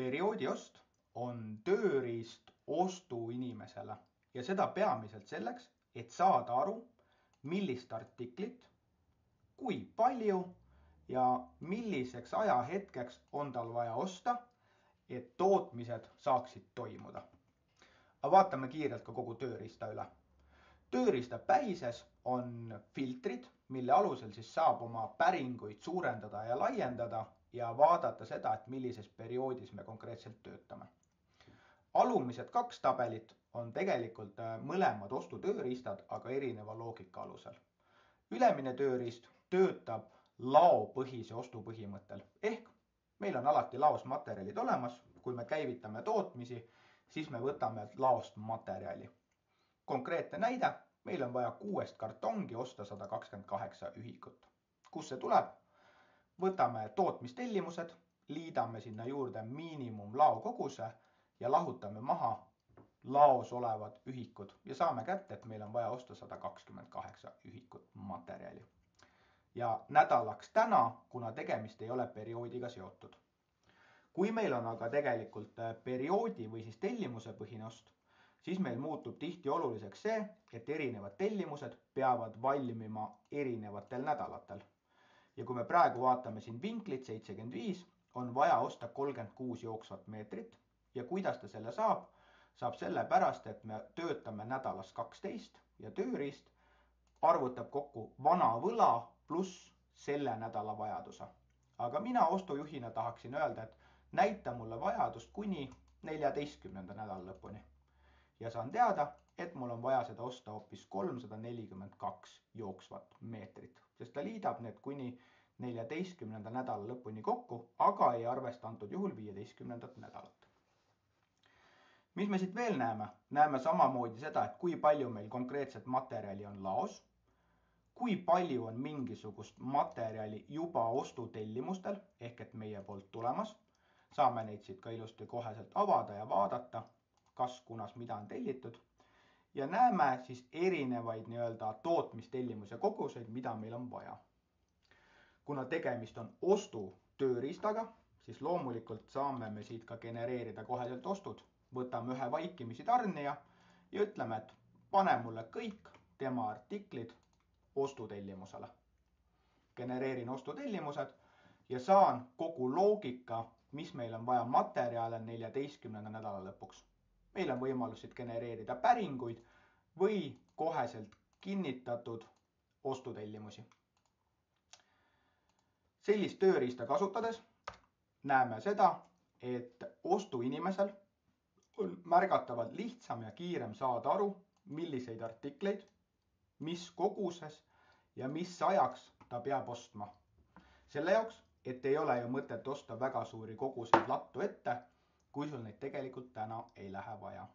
Perioodiost on tööriist ostuinimesele ja seda peamiselt selleks, et saada aru, millist artiklit, kui palju ja milliseks ajahetkeks on tal vaja osta, et tootmised saaksid toimuda. Aga vaatame kiirelt ka kogu tööriista üle. Tööriista päises on filtrid, mille alusel siis saab oma päringuid suurendada ja laiendada ja vaadata seda, et millises perioodis me konkreetselt töötame. Alumised 2 tabelit on tegelikult mõlemad ostutööriistad, aga erineva loogika alusel. Ülemine tööriist töötab laopõhise ostu põhimõttel. Ehk meil on alati laos materjalid olemas. Kui me käivitame tootmisi, siis me võtame laost materjali. Konkreetne näide, meil on vaja 6 kartongi osta 128 ühikut. Kus see tuleb? Võtame tootmistellimused, liidame sinna juurde miinimum laokoguse ja lahutame maha laos olevad ühikud ja saame kätte, et meil on vaja osta 128 ühikut materjali. Ja nädalaks täna, kuna tegemist ei ole perioodiga seotud. Kui meil on aga tegelikult perioodi või siis tellimuse põhine ost, siis meil muutub tihti oluliseks see, et erinevad tellimused peavad valmima erinevatel nädalatel. Ja kui me praegu vaatame siin vinklit 75, on vaja osta 36 jooksvat meetrit ja kuidas ta selle saab? Saab sellepärast, et me töötame nädalas 12 ja tööriist arvutab kokku vana võla pluss selle nädala vajaduse. Aga mina ostujuhina tahaksin öelda, et näita mulle vajadust kuni 14. nädala lõpuni. Ja saan teada, et mul on vaja seda osta hoopis 342 jooksvat meetrit, sest ta liidab need kuni 14. nädala lõpuni kokku, aga ei arvesta antud juhul 15. nädalat. Mis me siit veel näeme? Näeme samamoodi seda, et kui palju meil konkreetset materjali on laos, kui palju on mingisugust materjali juba ostutellimustel ehk et meie poolt tulemas. Saame neid siit ka ilusti koheselt avada ja vaadata, kas kunas mida on tellitud. Ja näeme siis erinevaid tootmistellimuse koguseid, mida meil on vaja. Kuna tegemist on ostutööriistaga, siis loomulikult saame me siit ka genereerida koheselt ostud. Võtame ühe vaikimisi tarnija ja ütleme, et pane mulle kõik tema artiklid ostutellimusele. Genereerin ostutellimused ja saan kogu loogika, mis meil on vaja materjale 14. nädala lõpuks. Meil on võimalus siit genereerida päringuid või koheselt kinnitatud ostutellimusi. Sellist tööriista kasutades näeme seda, et ostuinimesel on märgatavalt lihtsam ja kiirem saada aru, milliseid artikleid, mis koguses ja mis ajaks ta peab ostma. Selle jaoks, et ei ole ju mõtet osta väga suuri koguseid lattu ette, kui sul neid tegelikult täna ei lähe vaja.